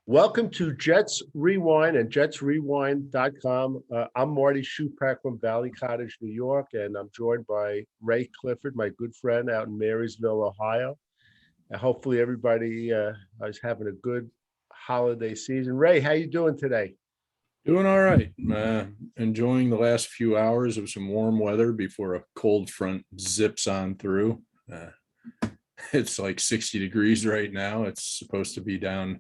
Welcome to Jets Rewind and JetsRewind.com. I'm Marty Shupak from Valley Cottage, New York, and I'm joined by Ray Clifford, my good friend out in Marysville, Ohio. And hopefully everybody is having a good holiday season. Ray, how you doing today? Doing all right. Enjoying the last few hours of some warm weather before a cold front zips on through. It's like 60 degrees right now. It's supposed to be down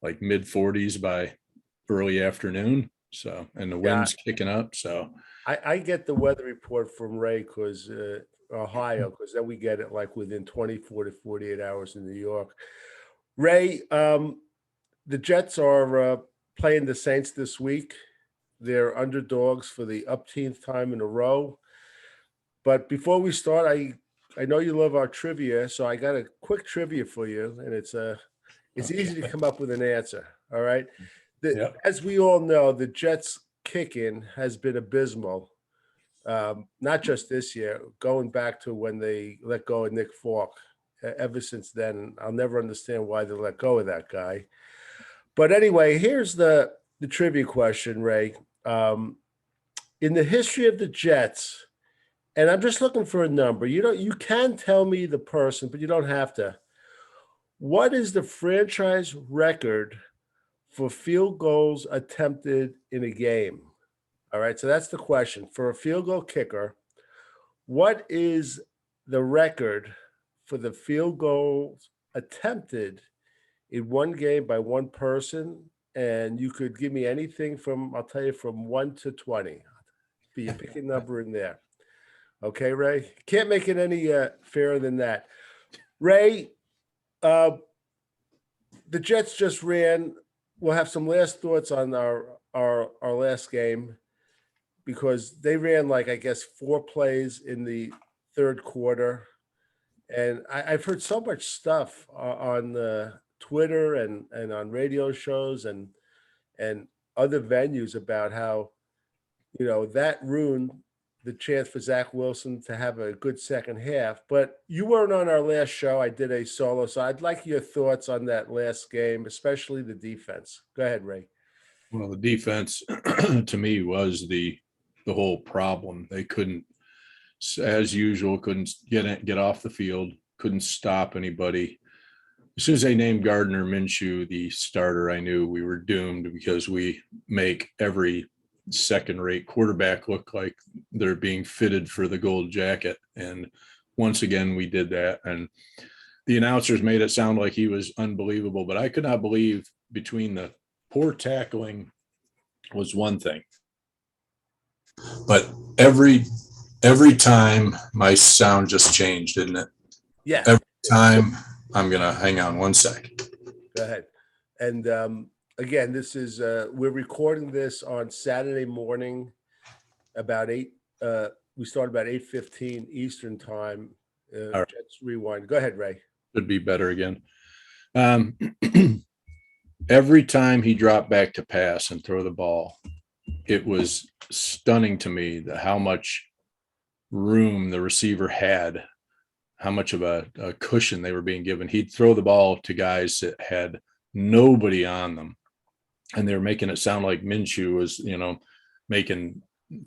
like mid 40s by early afternoon. So, and the Yeah, wind's kicking up. So, I get the weather report from Ray because Ohio, because then we get it like within 24 to 48 hours in New York. Ray, the Jets are playing the Saints this week. They're underdogs for the upteenth time in a row. But before we start, I know you love our trivia, so I got a quick trivia for you, and it's easy to come up with an answer. All right. yeah. As we all know, the Jets kicking has been abysmal. Not just this year, going back to when they let go of Nick Falk. Ever since then, I'll never understand why they let go of that guy. But anyway, here's the trivia question, Ray. In the history of the Jets, and I'm just looking for a number. You can tell me the person, but you don't have to. What is the franchise record for field goals attempted in a game? All right, so that's the question. For a field goal kicker, what is the record for the field goals attempted in one game by one person? And you could give me anything from, I'll tell you, from 1 to 20. But you pick a number in there. Okay, Ray? Can't make it any fairer than that. Ray, uh, the Jets just ran. We'll have some last thoughts on our last game because they ran like I guess 4 plays in the third quarter, and I've heard so much stuff on Twitter and on radio shows and other venues about how that ruined the chance for Zach Wilson to have a good second half. But you weren't on our last show. I did a solo, so I'd like your thoughts on that last game, especially the defense. Go ahead, Ray. Well, the defense to me was the whole problem. They couldn't, as usual, couldn't get off the field, couldn't stop anybody. As soon as they named Gardner Minshew the starter, I knew we were doomed because we make every second-rate quarterback look like they're being fitted for the gold jacket. And once again, we did that. And the announcers made it sound like he was unbelievable, but I could not believe between the poor tackling was one thing. But every time my sound just changed, didn't it? Yeah. Every time. I'm going to hang on 1 sec. Go ahead. And again, this is we're recording this on Saturday morning about 8 we start about 8:15 Eastern time. Right. Jets Rewind. Go ahead, Ray. Could be better again. Every time he dropped back to pass and throw the ball, it was stunning to me how much room the receiver had, how much of a cushion they were being given. He'd throw the ball to guys that had nobody on them. And they were making it sound like Minshew was,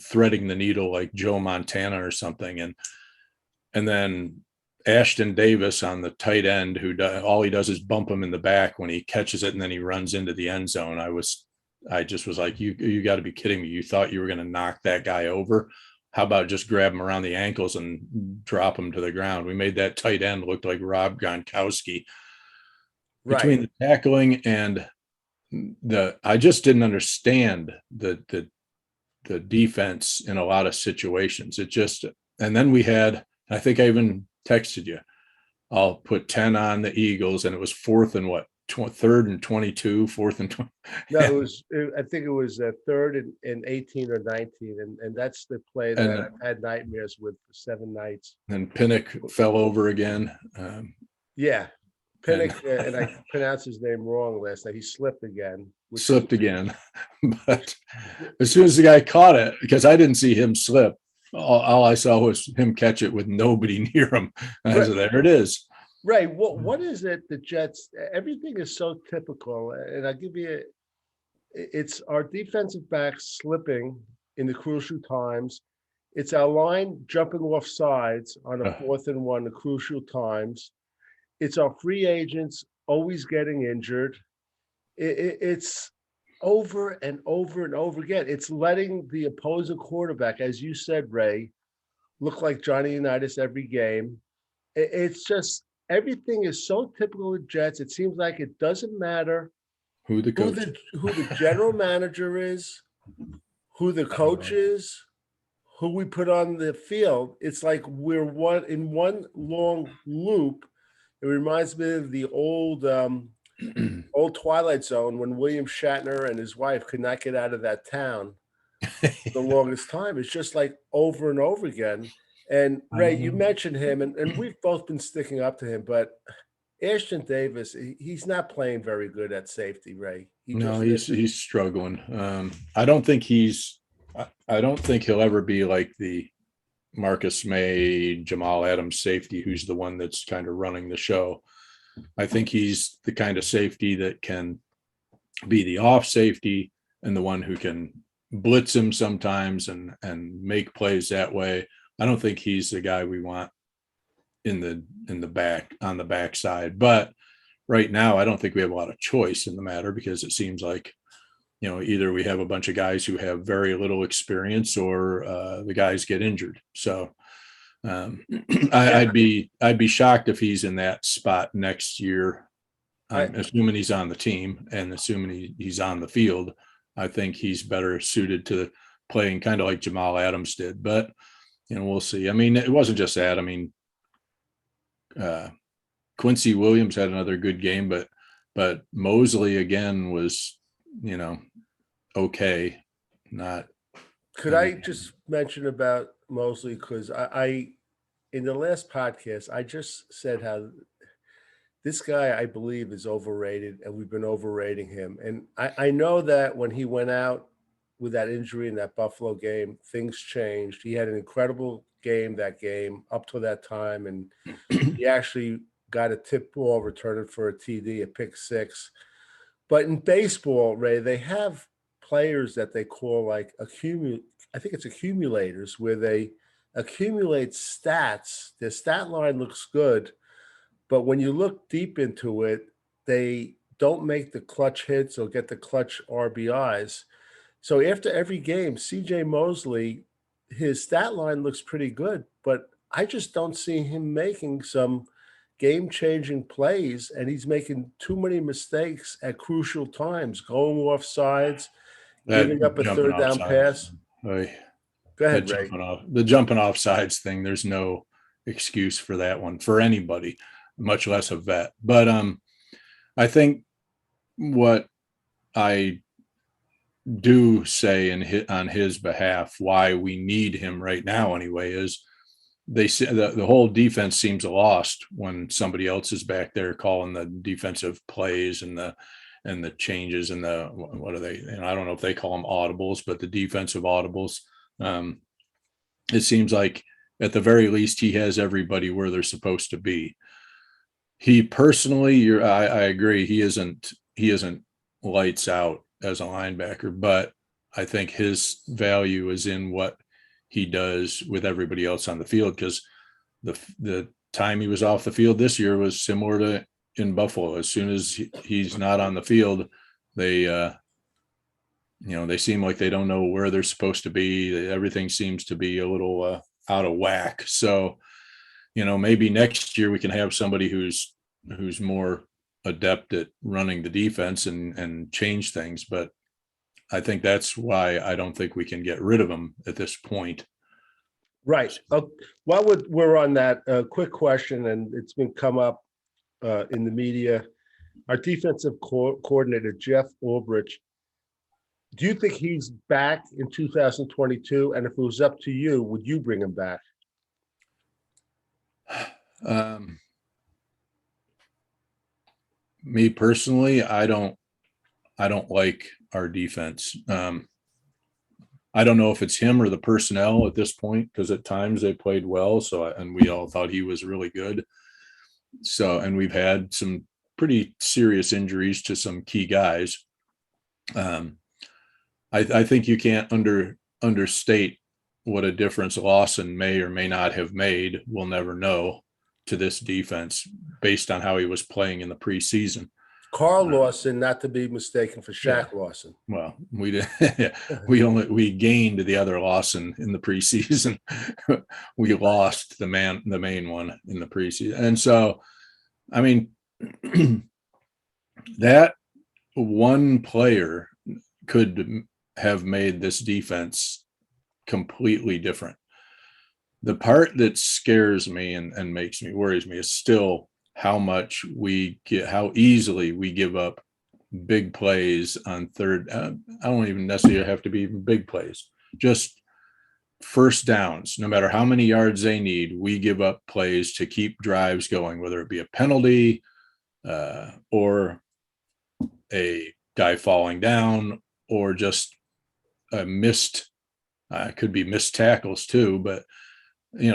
threading the needle like Joe Montana or something. And then Ashton Davis on the tight end, all he does is bump him in the back when he catches it, and then he runs into the end zone. I just was like, you got to be kidding me. You thought you were going to knock that guy over? How about just grab him around the ankles and drop him to the ground? We made that tight end look like Rob Gronkowski. Right. Between the tackling and I just didn't understand the defense in a lot of situations. And then we had, I think I even texted you, I'll put 10 on the Eagles, and it was third and 22, fourth and 20. No, I think it was third and 18 or 19. And that's the play that I've had nightmares with for 7 nights. And Pinnock fell over again. Yeah. Pinnock, and I pronounced his name wrong last night. He slipped again. But as soon as the guy caught it, because I didn't see him slip, all I saw was him catch it with nobody near him. I said, there it is. Ray, what is it the Jets? Everything is so typical, and I'll give you. It's our defensive backs slipping in the crucial times. It's our line jumping off sides on a Uh, 4th and 1, the crucial times. It's our free agents always getting injured. It's over and over and over again. It's letting the opposing quarterback, as you said, Ray, look like Johnny Unitas every game. It's just everything is so typical of Jets. It seems like it doesn't matter who the who coach? the general manager is, who the coach is, who we put on the field. It's like we're one long loop. It reminds me of the old Twilight Zone when William Shatner and his wife could not get out of that town the longest time. It's just like over and over again. And Ray, you mentioned him, and we've both been sticking up to him, but Ashton Davis, he's not playing very good at safety, Ray. He No, just he's struggling. I don't think I don't think he'll ever be like the Marcus May, Jamal Adams safety, who's the one that's kind of running the show. I think he's the kind of safety that can be the off safety and the one who can blitz him sometimes and make plays that way. I don't think he's the guy we want in the back on the backside. But right now, I don't think we have a lot of choice in the matter because it seems like, either we have a bunch of guys who have very little experience or the guys get injured. So I'd be shocked if he's in that spot next year. Assuming he's on the team and assuming he's on the field, I think he's better suited to playing kind of like Jamal Adams did. But we'll see. I mean, it wasn't just that. I mean, Quincy Williams had another good game, but Mosley again was, okay. Not. Could I just mention about Mosley? Because I in the last podcast, I just said how this guy, I believe, is overrated, and we've been overrating him. And I know that when he went out with that injury in that Buffalo game, things changed. He had an incredible game that game up to that time, and he actually got a tip ball returning for a TD, a pick six. But in baseball, Ray, they have players that they call like I think it's accumulators, where they accumulate stats. Their stat line looks good, but when you look deep into it, they don't make the clutch hits or get the clutch RBIs. So after every game, CJ Mosley, his stat line looks pretty good, but I just don't see him making some game-changing plays, and he's making too many mistakes at crucial times, going off sides, giving up a third down pass. Go ahead, Ray. The jumping off sides thing, there's no excuse for that one for anybody, much less a vet. But I think what I do say on his behalf, why we need him right now anyway, is they say the whole defense seems lost when somebody else is back there calling the defensive plays and the changes and the what are they? And I don't know if they call them audibles, but the defensive audibles. It seems like at the very least he has everybody where they're supposed to be. He personally, I agree, he isn't lights out as a linebacker, but I think his value is in what he does with everybody else on the field, because the time he was off the field this year was similar to in Buffalo. As soon as he's not on the field, they they seem like they don't know where they're supposed to be. Everything seems to be a little out of whack. So, maybe next year we can have somebody who's more adept at running the defense and change things. But I think that's why I don't think we can get rid of him at this point. Right. While we're on that, quick question, and it's been come up in the media. Our defensive coordinator, Jeff Ulbrich, do you think he's back in 2022? And if it was up to you, would you bring him back? Me personally, I don't like our defense. I don't know if it's him or the personnel at this point, because at times they played well. And we all thought he was really good. So, and we've had some pretty serious injuries to some key guys. I think you can't understate what a difference Lawson may or may not have made. We'll never know to this defense based on how he was playing in the preseason. Carl Lawson, not to be mistaken for Shaq Yeah. Lawson. Well, we did. we gained the other Lawson in the preseason. We lost the main one in the preseason, and so, I mean, that one player could have made this defense completely different. The part that scares me and worries me is still how easily we give up big plays on third. I don't even necessarily have to be even big plays, just first downs. No matter how many yards they need, we give up plays to keep drives going, whether it be a penalty or a guy falling down or just a missed, could be missed tackles too, but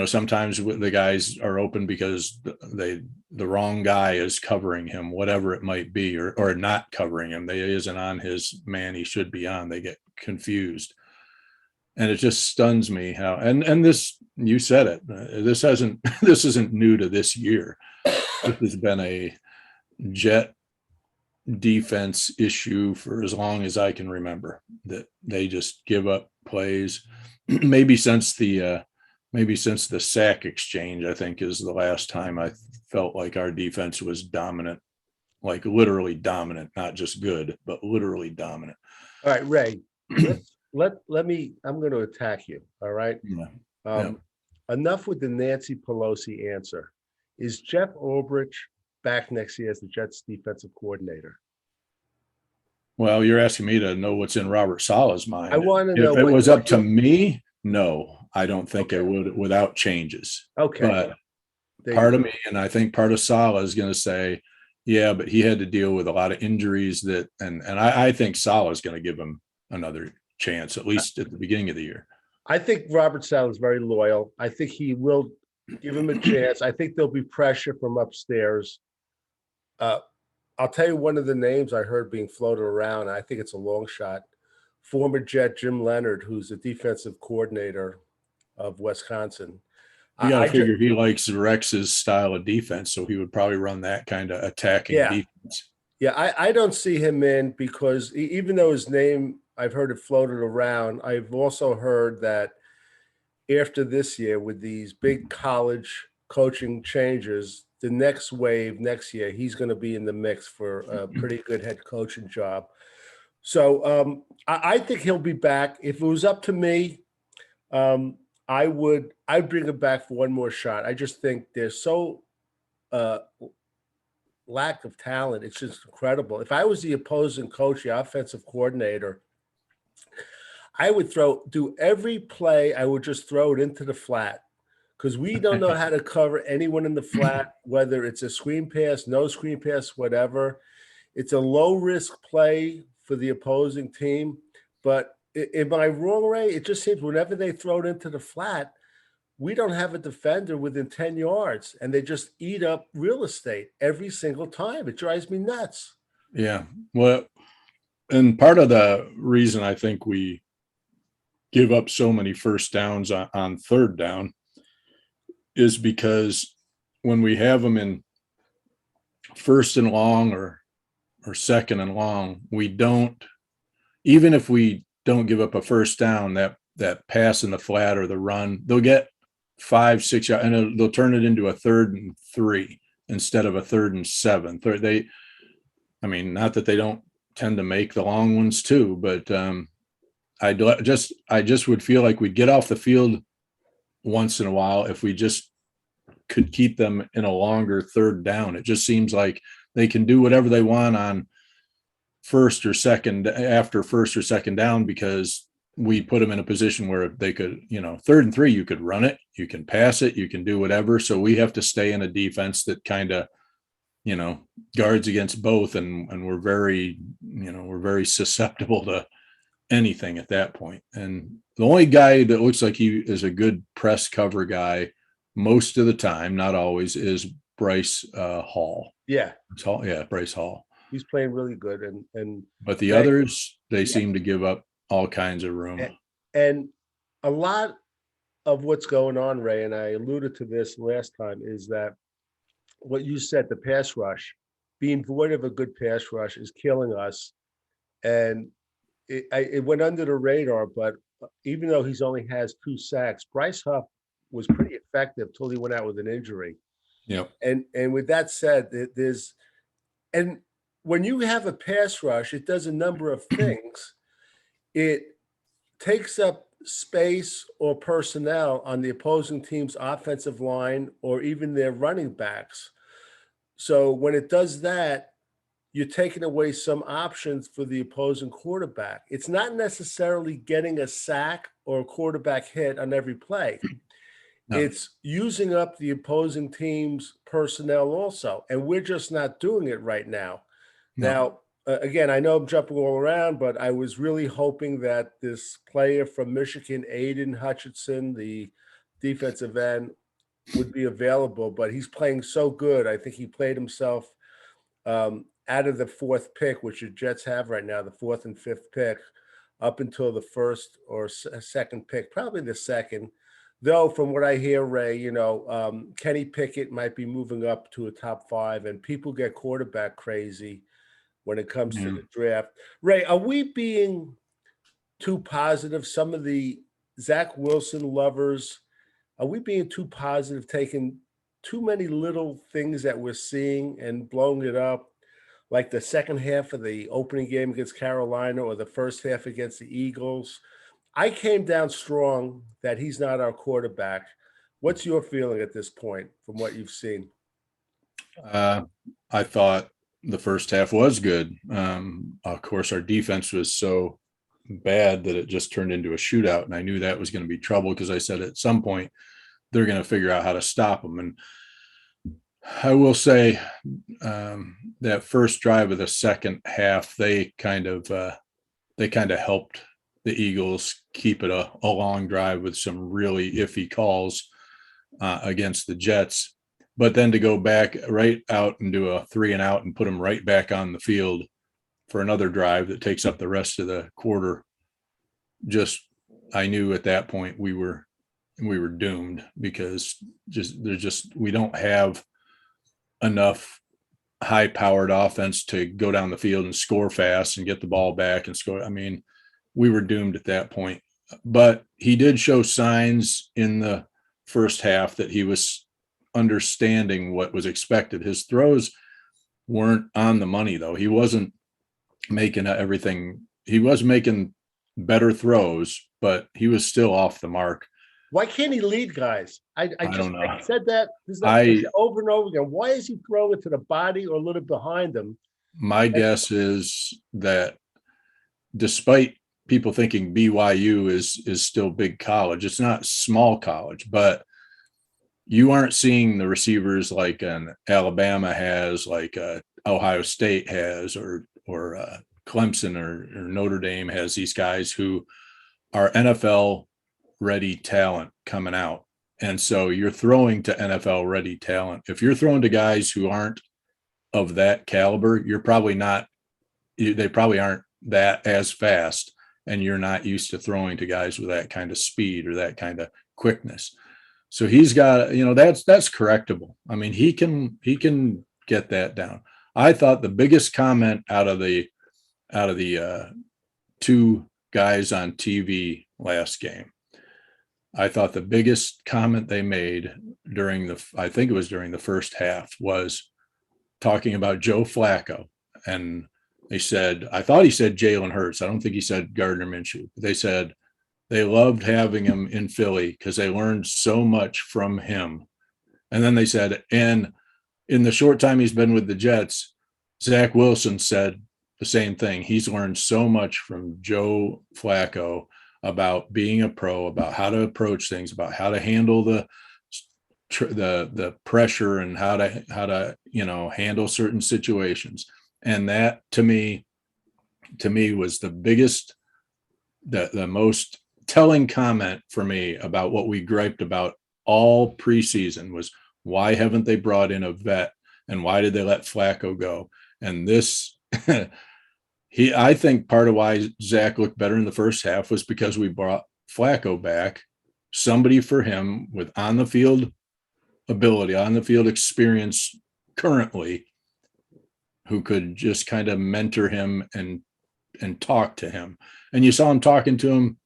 sometimes the guys are open because the wrong guy is covering him, whatever it might be, or not covering him. They isn't on his man he should be on. They get confused. And it just stuns me how, and this, you said it, this isn't new to this year. This has been a Jet defense issue for as long as I can remember, that they just give up plays. Maybe since the sack exchange, I think, is the last time I felt like our defense was dominant, like literally dominant, not just good, but literally dominant. All right, Ray, let me, I'm going to attack you. All right. Yeah. Enough with the Nancy Pelosi answer. Is Jeff Ulbrich back next year as the Jets defensive coordinator? Well, you're asking me to know what's in Robert Saleh's mind. I want to know if it was up to me. No, I don't think it would without changes. Okay. But part of me, and I think part of Saleh is going to say, yeah, but he had to deal with a lot of injuries and I think Saleh is going to give him another chance, at least at the beginning of the year. I think Robert Saleh is very loyal. I think he will give him a chance. I think there'll be pressure from upstairs. I'll tell you one of the names I heard being floated around. I think it's a long shot. Former Jet Jim Leonard, who's the defensive coordinator of Wisconsin. You got to figure he likes Rex's style of defense, so he would probably run that kind of attacking defense. Yeah, I don't see him in, because even though his name, I've heard it floated around, I've also heard that after this year, with these big college coaching changes, the next wave next year, he's going to be in the mix for a pretty good head coaching job. So I think he'll be back. If it was up to me, I'd bring him back for one more shot. I just think there's so lack of talent. It's just incredible. If I was the opposing coach, the offensive coordinator, I would do every play. I would just throw it into the flat, because we don't know how to cover anyone in the flat, whether it's a screen pass, no screen pass, whatever. It's a low risk play for the opposing team. But am I wrong, Ray? It just seems whenever they throw it into the flat, we don't have a defender within 10 yards, and they just eat up real estate every single time. It drives me nuts. Yeah. Well, and part of the reason I think we give up so many first downs on third down is because when we have them in first and long or second and long, we don't, even if we don't give up a first down, that pass in the flat or the run, they'll get 5-6 yards, and they'll turn it into a 3rd and 3 instead of a 3rd and 7. Not that they don't tend to make the long ones too, but I just would feel like we'd get off the field once in a while if we just could keep them in a longer third down. It just seems like they can do whatever they want on first or second down, because we put them in a position where they could, 3rd and 3, you could run it, you can pass it, you can do whatever. So we have to stay in a defense that kind of, guards against both. And we're very susceptible to anything at that point. And the only guy that looks like he is a good press cover guy most of the time, not always, is Bryce Hall. Yeah, It's Hall, yeah, Bryce Hall. he's playing really good, and But the Ray, others, they yeah, seem to give up all kinds of room. and a lot of what's going on, Ray, and I alluded to this last time, is that what you said, the pass rush, being void of a good pass rush is killing us. And it went under the radar, but even though he's only has 2 sacks, Bryce Huff was pretty effective till he went out with an injury. Yep. And with that said, there's and when you have a pass rush, it does a number of things. It takes up space or personnel on the opposing team's offensive line or even their running backs. So when it does that, you're taking away some options for the opposing quarterback. It's not necessarily getting a sack or a quarterback hit on every play. No. It's using up the opposing team's personnel also, and we're just not doing it right now. No. Now, again, I know I'm jumping all around, but I was really hoping that this player from Michigan, Aiden Hutchinson, the defensive end, would be available, but he's playing so good. I think he played himself out of the 4th pick, which the Jets have right now, the 4th and 5th pick, up until the 1st or 2nd pick, probably the 2nd. Though, from what I hear, Ray, Kenny Pickett might be moving up to a top 5, and people get quarterback crazy when it comes to the draft. Ray, are we being too positive? Some of the Zach Wilson lovers, are we being too positive, taking too many little things that we're seeing and blowing it up? Like the second half of the opening game against Carolina or the first half against the Eagles. I came down strong that he's not our quarterback. What's your feeling at this point from what you've seen? I thought the first half was good. Of course, our defense was so bad that it just turned into a shootout, and I knew that was going to be trouble because I said at some point they're going to figure out how to stop them. And I will say that first drive of the second half, they kind of helped the Eagles keep it a long drive with some really iffy calls against the Jets. But then to go back right out and do a 3-and-out and put them right back on the field for another drive that takes up the rest of the quarter, I knew at that point we were doomed because we don't have enough high-powered offense to go down the field and score fast and get the ball back and score. I mean, we were doomed at that point. But he did show signs in the first half that he was understanding what was expected. His throws weren't on the money, though. He wasn't making everything. He was making better throws, but he was still off the mark. Why can't he lead guys? I don't know. I said that over and over again. Why is he throwing it to the body or a little behind him? My guess is that despite people thinking BYU is still big college, it's not small college, but you aren't seeing the receivers like an Alabama has, like Ohio State has, or Clemson or Notre Dame has, these guys who are NFL ready talent coming out. And so you're throwing to NFL ready talent. If you're throwing to guys who aren't of that caliber, they probably aren't that as fast, and you're not used to throwing to guys with that kind of speed or that kind of quickness. So he's got, that's correctable. I mean, he can get that down. I thought the biggest comment out of the 2 guys on TV last game, I thought the biggest comment they made during the first half was talking about Joe Flacco. And I thought he said Jalen Hurts. I don't think he said Gardner Minshew. They said they loved having him in Philly because they learned so much from him. And then they said, and in the short time he's been with the Jets, Zach Wilson said the same thing. He's learned so much from Joe Flacco about being a pro, about how to approach things, about how to handle the pressure and how to handle certain situations. And that to me was the biggest, the most telling comment for me about what we griped about all preseason was, Why haven't they brought in a vet? And why did they let Flacco go? And this, I think part of why Zach looked better in the first half was because we brought Flacco back, somebody for him with on the field ability, on the field experience currently, who could just kind of mentor him and talk to him. And you saw him talking to him,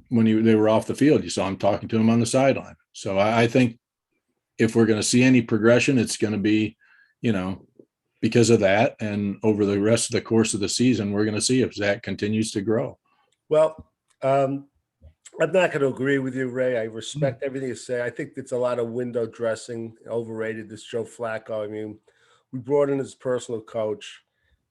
when they were off the field. You saw him talking to him on the sideline. So I think if we're going to see any progression, it's going to be, because of that. And over the rest of the course of the season, we're going to see if Zach continues to grow. Well, I'm not going to agree with you, Ray. I respect everything you say. I think it's a lot of window dressing, overrated, this Joe Flacco. I mean, we brought in his personal coach.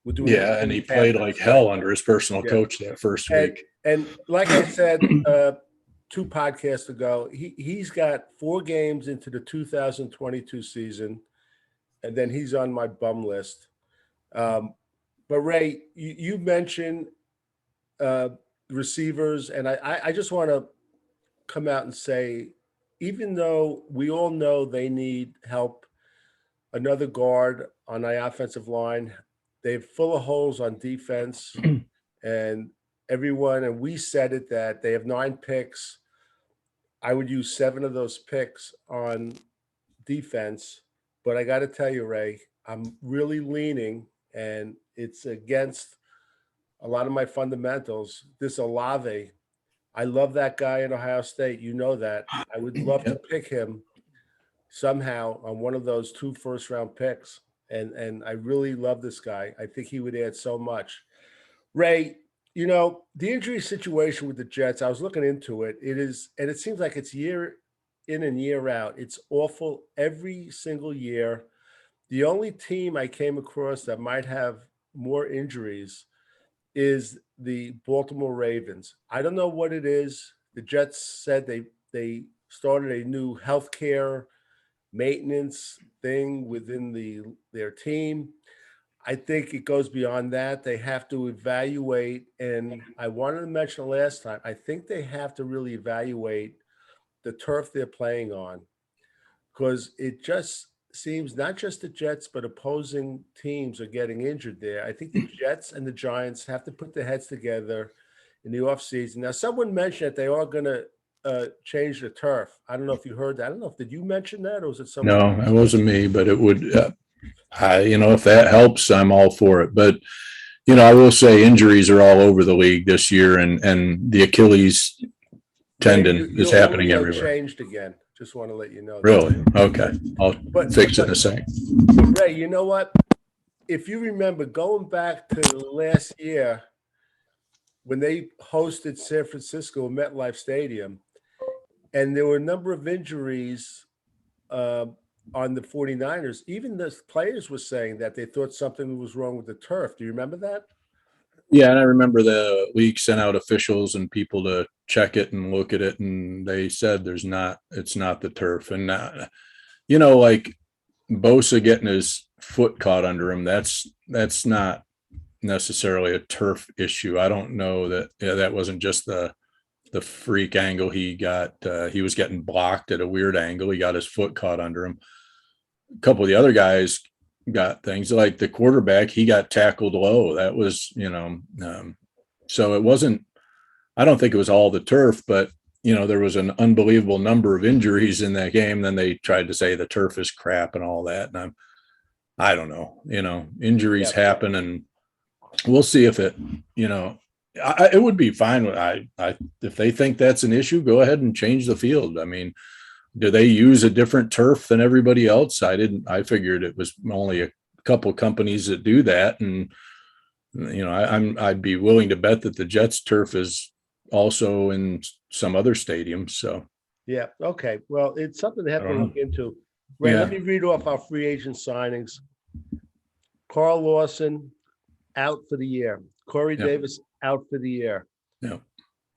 We're doing and he played like hell under his personal coach that first week. And like I said 2 podcasts ago, he's got 4 games into the 2022 season, and then he's on my bum list. But Ray, you mentioned receivers, and I just want to come out and say, even though we all know they need help, another guard on the offensive line, they're full of holes on defense, and we said it, that they have 9 picks. I would use 7 of those picks on defense, but I got to tell you, Ray, I'm really leaning, and it's against a lot of my fundamentals. This Olave, I love that guy in Ohio State. You know that. I would love to pick him somehow on one of those 2 first-round picks. And I really love this guy. I think he would add so much. Ray, the injury situation with the Jets, I was looking into it. It is, and it seems like it's year in and year out. It's awful every single year. The only team I came across that might have more injuries is the Baltimore Ravens. I don't know what it is. The Jets said they started a new healthcare maintenance thing within their team. I think it goes beyond that. They have to evaluate, and I wanted to mention last time, I think they have to really evaluate the turf they're playing on, because it just seems not just the Jets, but opposing teams are getting injured there. I think the Jets and the Giants have to put their heads together in the offseason. Now, someone mentioned that they are going to change the turf. I don't know if you heard that. I don't know if, did you mention that, or was it someone? No, it wasn't me, but it would, if that helps, I'm all for it. But, I will say injuries are all over the league this year, and the Achilles tendon is happening everywhere. Changed again. Just want to let you know. Really? Okay. I'll fix it in a second. But Ray, you know what? If you remember going back to last year when they hosted San Francisco at MetLife Stadium, and there were a number of injuries on the 49ers, even the players were saying that they thought something was wrong with the turf. Do you remember that? Yeah, and I remember the league sent out officials and people to check it and look at it, and they said it's not the turf. And like Bosa getting his foot caught under him, that's not necessarily a turf issue. I don't know that that wasn't just the freak angle he got. He was getting blocked at a weird angle. He got his foot caught under him. A couple of the other guys got things, like the quarterback, he got tackled low. That was, so it wasn't, I don't think it was all the turf, but there was an unbelievable number of injuries in that game. Then they tried to say the turf is crap and all that. And I don't know, injuries happen, and we'll see if it, it would be fine. If they think that's an issue, go ahead and change the field. I mean, do they use a different turf than everybody else? I figured it was only a couple companies that do that. And, I'd be willing to bet that the Jets turf is also in some other stadiums. So, yeah. Okay. Well, it's something they have to look into. Ray, let me read off our free agent signings. Carl Lawson out for the year. Corey Davis out for the year. Yeah.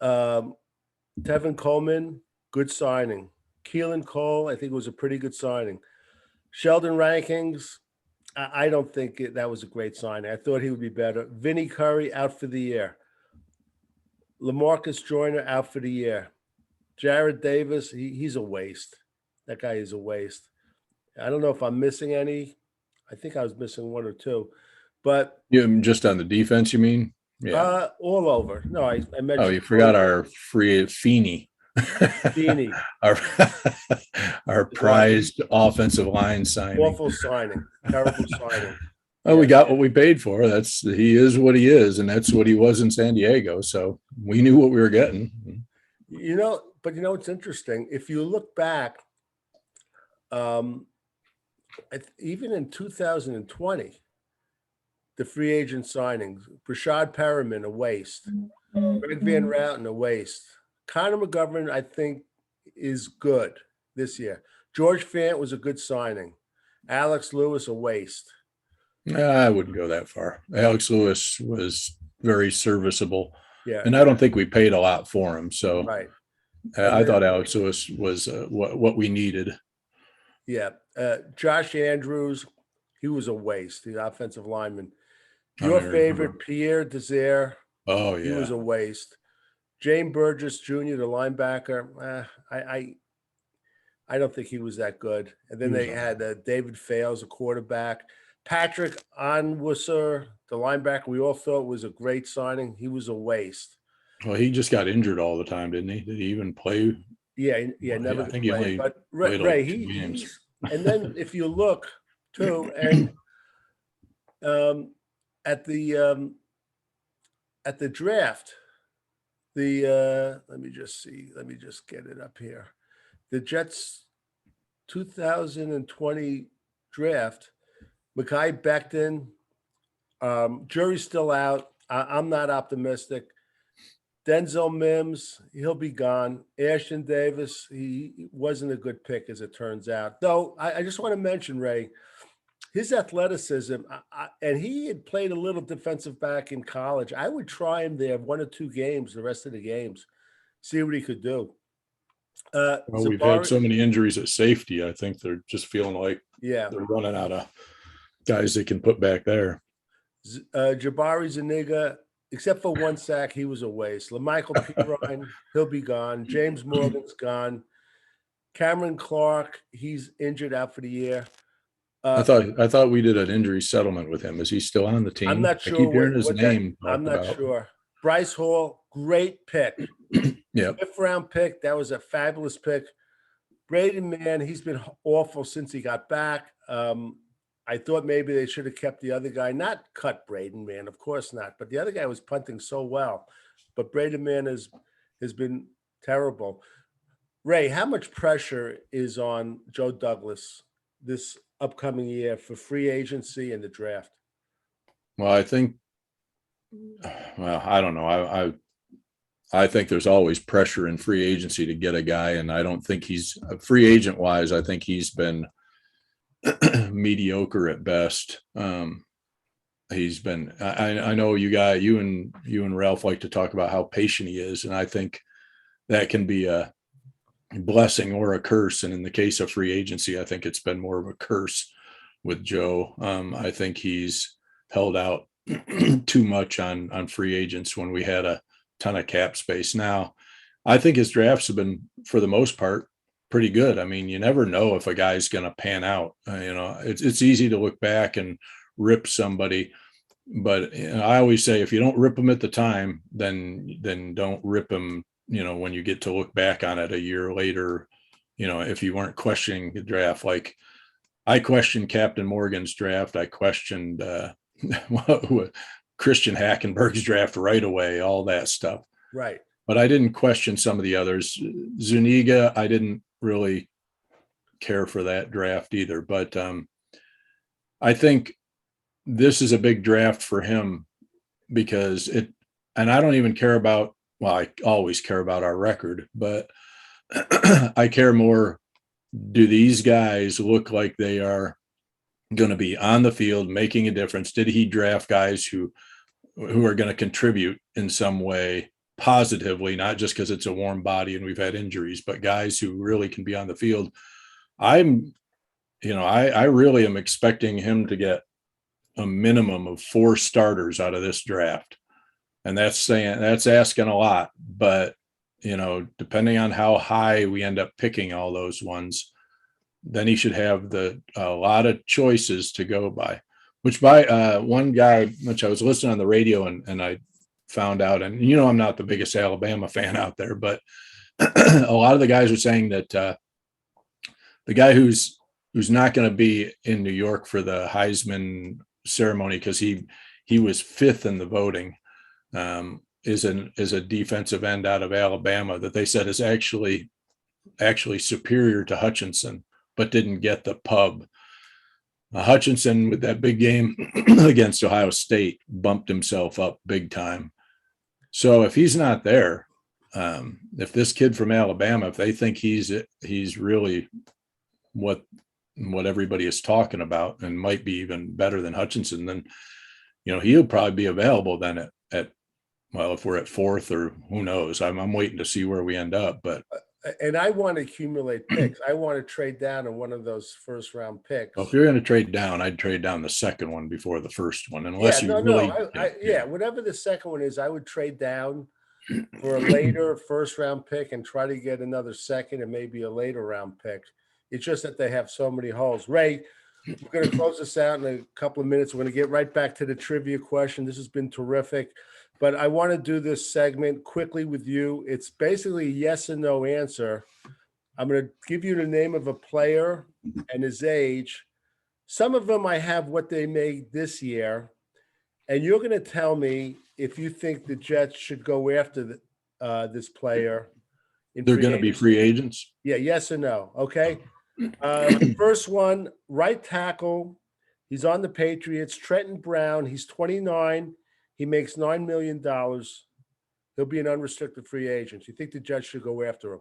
Tevin Coleman, good signing. Keelan Cole, I think it was a pretty good signing. Sheldon Rankings, I don't think that was a great signing. I thought he would be better. Vinny Curry out for the year. LaMarcus Joyner out for the year. Jared Davis, he's a waste. That guy is a waste. I don't know if I'm missing any. I think I was missing one or two, but Yeah, just on the defense, you mean? Yeah. all over. No, I Oh, mentioned you forgot our Feeney. Feeney. our our What prized offensive line signing. awful signing, terrible signing. Oh, we Yeah, got what we paid for. He is what he is, and that's what he was in San Diego. So we knew what we were getting. but it's interesting. If you look back, um, even in 2020, the free agent signings, Brashad Perriman, a waste. Greg Van Routen, a waste. Connor McGovern, I think, is good this year. George Fant was a good signing. Alex Lewis, a waste. I wouldn't go that far. Alex Lewis was very serviceable, Yeah, and I don't think we paid a lot for him. So right. I thought Alex Lewis was what we needed. Yeah, Josh Andrews, he was a waste. The offensive lineman. Your favorite, Pierre Desir, Oh he was yeah. a waste. James Burgess Jr., the linebacker, I don't think he was that good. And then they had David Fales, a quarterback. Patrick Onwuser, the linebacker, we all thought was a great signing. He was a waste. Well, he just got injured all the time, didn't he? Did he even play? Yeah, never I to think he play. only But played Ray, like 2 games. he's and then if you look too, and um, at the um, at the draft, let me just see, let me just get it up here. The Jets 2020 draft, Mekhi Becton, jury's still out. I'm not optimistic. Denzel Mims, he'll be gone. Ashton Davis, he wasn't a good pick as it turns out. Though I just want to mention, Ray, his athleticism, and he had played a little defensive back in college. I would try him there 1 or 2 games, the rest of the games, see what he could do. Well, we've had Zabari, so many injuries at safety. I think they're just feeling like yeah. they're running out of guys they can put back there. Jabari Zuniga, except for 1 sack, he was a waste. LaMichael Pirine, he'll be gone. James Morgan's gone. Cameron Clark, he's injured out for the year. I thought we did an injury settlement with him. Is he still on the team? I'm not I sure keep hearing his what name that. I'm talked not about. sure. Bryce Hall, great pick. Yeah. 5th round pick. That was a fabulous pick. Braden Mann, he's been awful since he got back. I thought maybe they should have kept the other guy, not cut Braden Mann, of course not. But the other guy was punting so well. But Braden Mann has been terrible. Ray, how much pressure is on Joe Douglas this upcoming year for free agency and the draft? Well, I think. Well, I don't know. I think there's always pressure in free agency to get a guy, and I don't think he's free agent wise. I think he's been mediocre at best. He's been. I know you and Ralph like to talk about how patient he is, and I think that can be a blessing or a curse. And in the case of free agency, I think it's been more of a curse with Joe. I think he's held out too much on free agents when we had a ton of cap space. Now, I think his drafts have been, for the most part, pretty good. I mean, you never know if a guy's going to pan out. It's easy to look back and rip somebody, but I always say if you don't rip them at the time, then don't rip them. When you get to look back on it a year later, if you weren't questioning the draft, like I questioned Captain Morgan's draft, I questioned Christian Hackenberg's draft right away, all that stuff. Right. But I didn't question some of the others. Zuniga, I didn't really care for that draft either. But I think this is a big draft for him because and I don't even care about, well, I always care about our record, but I care more, do these guys look like they are going to be on the field making a difference? Did he draft guys who are going to contribute in some way positively, not just because it's a warm body and we've had injuries, but guys who really can be on the field? I really am expecting him to get a minimum of 4 starters out of this draft. And that's asking a lot, but depending on how high we end up picking all those ones, then he should have a lot of choices to go by. Which by one guy, which I was listening on the radio and I found out, and I'm not the biggest Alabama fan out there, but a lot of the guys were saying that the guy who's not going to be in New York for the Heisman ceremony because he was fifth in the voting, is a defensive end out of Alabama that they said is actually superior to Hutchinson, but didn't get the pub. Hutchinson, with that big game against Ohio State, bumped himself up big time. So if he's not there, if this kid from Alabama, if they think he's really what everybody is talking about and might be even better than Hutchinson, then he'll probably be available then at if we're at fourth or who knows. I'm waiting to see where we end up, but. And I want to accumulate picks. I want to trade down in one of those first round picks. Well, if you're going to trade down, I'd trade down the second one before the first one, unless whatever the second one is, I would trade down for a later first round pick and try to get another second and maybe a later round pick. It's just that they have so many holes. Ray, we're going to close this out in a couple of minutes. We're going to get right back to the trivia question. This has been terrific. But I want to do this segment quickly with you. It's basically a yes and no answer. I'm going to give you the name of a player and his age. Some of them I have what they made this year. And you're going to tell me if you think the Jets should go after this player. They're going to be free agents? Yeah, yes or no. Okay. First one, right tackle. He's on the Patriots. Trenton Brown. He's 29. He makes $9 million. He'll be an unrestricted free agent. You think the Jets should go after him?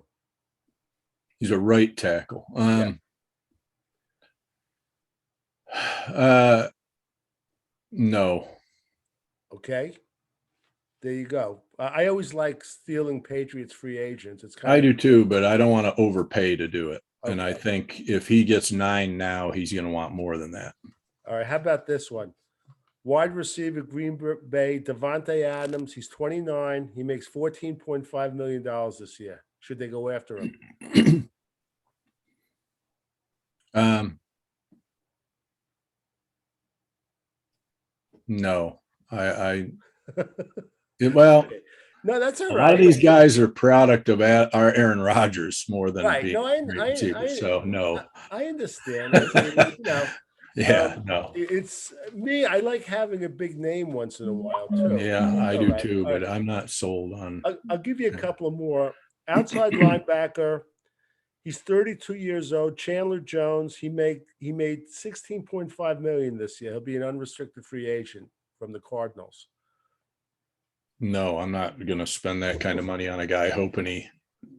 He's a right tackle. No. Okay. There you go. I always like stealing Patriots free agents. I do too, but I don't want to overpay to do it. Okay. And I think if he gets 9 now, he's going to want more than that. All right. How about this one? Wide receiver, Green Bay, Devontae Adams. He's 29. He makes $14.5 million this year. Should they go after him? No. No, that's all right. A lot of these guys are product of our Aaron Rodgers more than right. So no. I understand. No. It's me. I like having a big name once in a while too. Yeah, I do too, but I'm not sold on. I'll give you a couple of more. Outside linebacker. He's 32 years old. Chandler Jones. He made $16.5 million this year. He'll be an unrestricted free agent from the Cardinals. No, I'm not going to spend that kind of money on a guy hoping he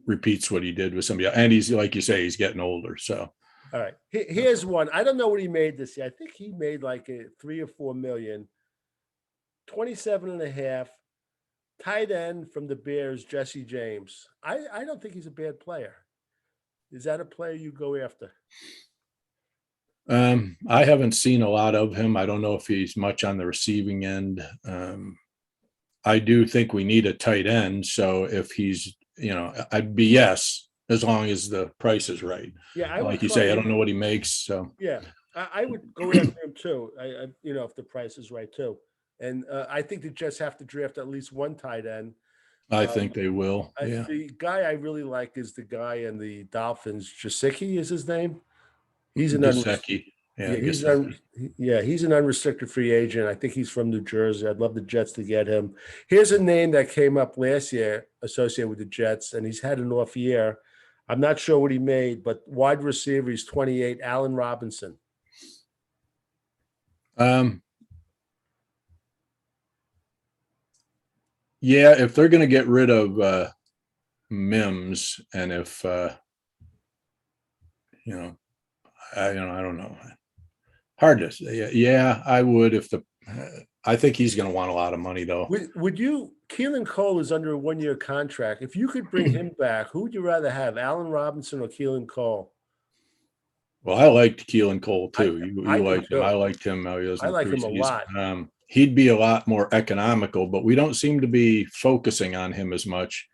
repeats what he did with somebody else. And he's, like you say, he's getting older. So. All right. Here's one. I don't know what he made this year. I think he made like a 3 or 4 million. 27.5. Tight end from the Bears, Jesse James. I don't think he's a bad player. Is that a player you go after? I haven't seen a lot of him. I don't know if he's much on the receiving end. I do think we need a tight end. So if he's, I'd be yes, as long as the price is right. Yeah, like you say, I don't know what he makes. So yeah, I would go after him too. If the price is right too. And I think the Jets have to draft at least one tight end. I think they will. Yeah. The guy I really like is the guy in the Dolphins. Jasicki is his name. He's an he's an unrestricted free agent. I think he's from New Jersey. I'd love the Jets to get him. Here's a name that came up last year associated with the Jets, and he's had an off year. I'm not sure what he made, but wide receiver, he's 28, Allen Robinson. Yeah, if they're going to get rid of Mims, and if I don't know. Hard to say. Yeah, I would if I think he's going to want a lot of money though. Would you? Keelan Cole is under a 1-year contract. If you could bring him back, who would you rather have, Allen Robinson or Keelan Cole? Well, I liked Keelan Cole too. I liked him. I liked him. I like him a lot. He'd be a lot more economical, but we don't seem to be focusing on him as much.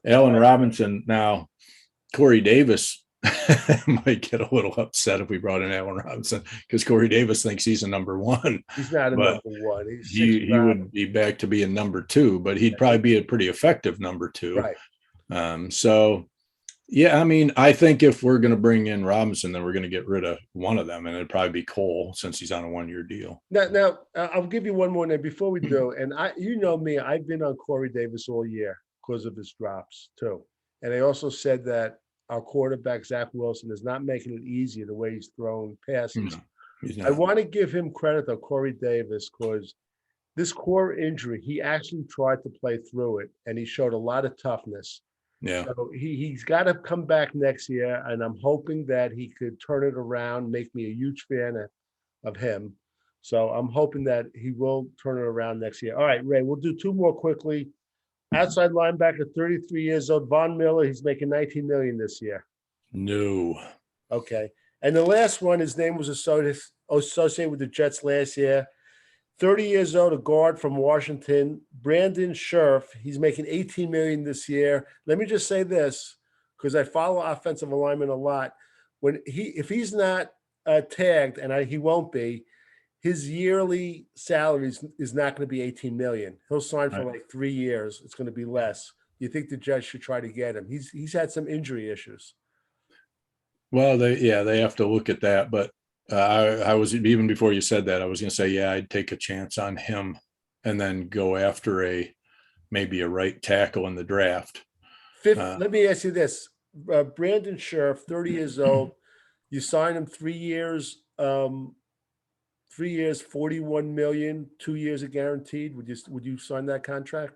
Allen Robinson now, Corey Davis might get a little upset if we brought in Allen Robinson because Corey Davis thinks he's a number one, He's not a but number one. He's he 6'5". would be back to being number two, but he'd probably be a pretty effective number two. Right. So yeah, I mean, I think if we're going to bring in Robinson, then we're going to get rid of one of them, and it'd probably be Cole since he's on a 1-year deal. Now, I'll give you one more name before we do. And you know me, I've been on Corey Davis all year because of his drops too. And I also said that our quarterback, Zach Wilson, is not making it easy the way he's throwing passes. No, he's I not. want to give him credit though, Corey Davis, because this core injury, he actually tried to play through it and he showed a lot of toughness. Yeah. So he's got to come back next year, and I'm hoping that he could turn it around, make me a huge fan of him. So I'm hoping that he will turn it around next year. All right, Ray, we'll do two more quickly. Outside linebacker, 33 years old, Von Miller. He's making $19 million this year. No. Okay. And the last one, his name was associated with the Jets last year. 30 years old, a guard from Washington, Brandon Scherf. He's making $18 million this year. Let me just say this, because I follow offensive alignment a lot. If he's not tagged, and he won't be, his yearly salary is not going to be $18 million. He'll sign for like 3 years. It's going to be less. You think the Jets should try to get him? He's had some injury issues. Well, they have to look at that, but I was, even before you said that, I was going to say, yeah, I'd take a chance on him and then go after maybe a right tackle in the draft. Let me ask you this. Brandon Scherf, 30 years old. You sign him 3 years, 3 years, $41 million, 2 years are guaranteed. Would you sign that contract?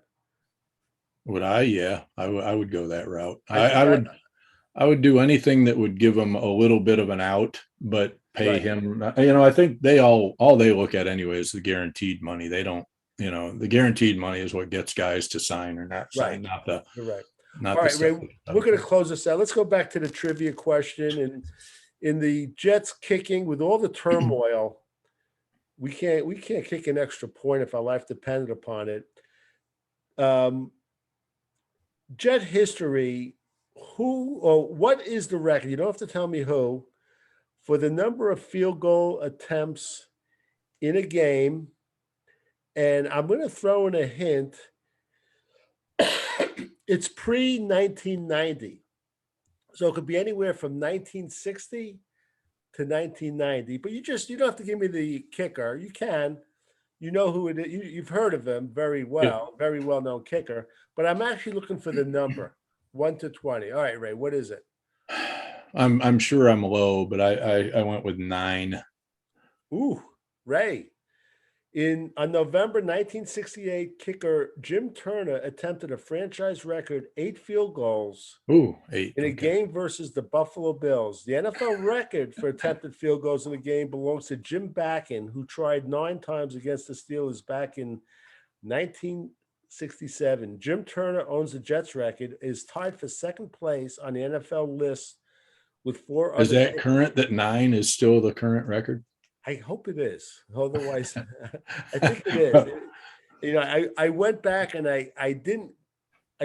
Would I? Yeah, I would go that route. I would do anything that would give him a little bit of an out, but pay him. I think all they look at anyway is the guaranteed money. They don't, the guaranteed money is what gets guys to sign or not sign, not the. You're right. Not all right, Ray, we're going to close this out. Let's go back to the trivia question. And in the Jets kicking, with all the turmoil, we can't kick an extra point if our life depended upon it. Jet history. Who or what is the record? You don't have to tell me who, for the number of field goal attempts in a game. And I'm going to throw in a hint. It's pre-1990. So it could be anywhere from 1960 to 1990. But you don't have to give me the kicker. You can. You know who it is. You've heard of him very well, very well-known kicker. But I'm actually looking for the number. 1 to 20. All right, Ray, what is it? I'm sure I'm low, but I went with 9. Ooh, Ray. On November 1968, kicker Jim Turner attempted a franchise record 8 field goals. Ooh, 8. In a game versus the Buffalo Bills. The NFL record for attempted field goals in a game belongs to Jim Bakken, who tried 9 times against the Steelers back in 1967. Jim Turner owns the Jets record, is tied for second place on the NFL list with 4 others. Is that current, that 9 is still the current record? I hope it is. Otherwise, I think it is. I went back and I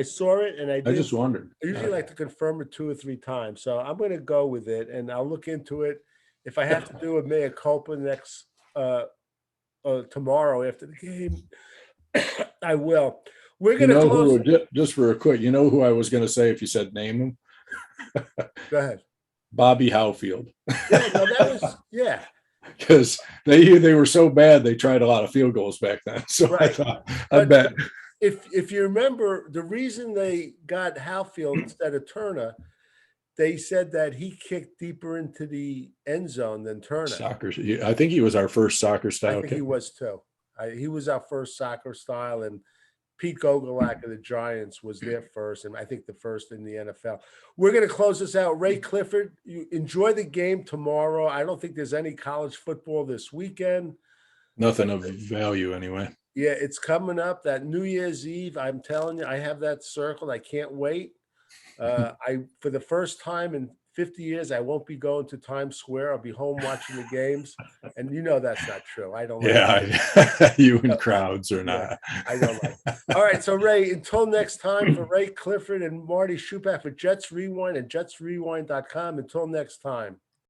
saw it and I just wondered. I usually like to confirm it 2 or 3 times. So I'm going to go with it and I'll look into it. If I have to do a mea culpa next tomorrow after the game, I will. We're going to close. Just for a quick, who I was going to say if you said name him? Go ahead. Bobby Howfield. Yeah. Because they were so bad, they tried a lot of field goals back then. So right. I bet. If you remember, the reason they got Howfield instead of Turner, they said that he kicked deeper into the end zone than Turner. I think he was our first soccer style. I think he was too. He was our first soccer style, and Pete Gogolak of the Giants was there first, and I think the first in the NFL. We're going to close this out. Ray Clifford, you enjoy the game tomorrow. I don't think there's any college football this weekend. Nothing of value anyway. Yeah, it's coming up, that New Year's Eve. I'm telling you, I have that circled. I can't wait. For the first time in 50 years, I won't be going to Times Square. I'll be home watching the games. And you know that's not true. I don't like Yeah, you and crowds are Yeah, not. I don't like. All right, so Ray, until next time, for Ray Clifford and Marty Shupak for Jets Rewind and JetsRewind.com. Until next time.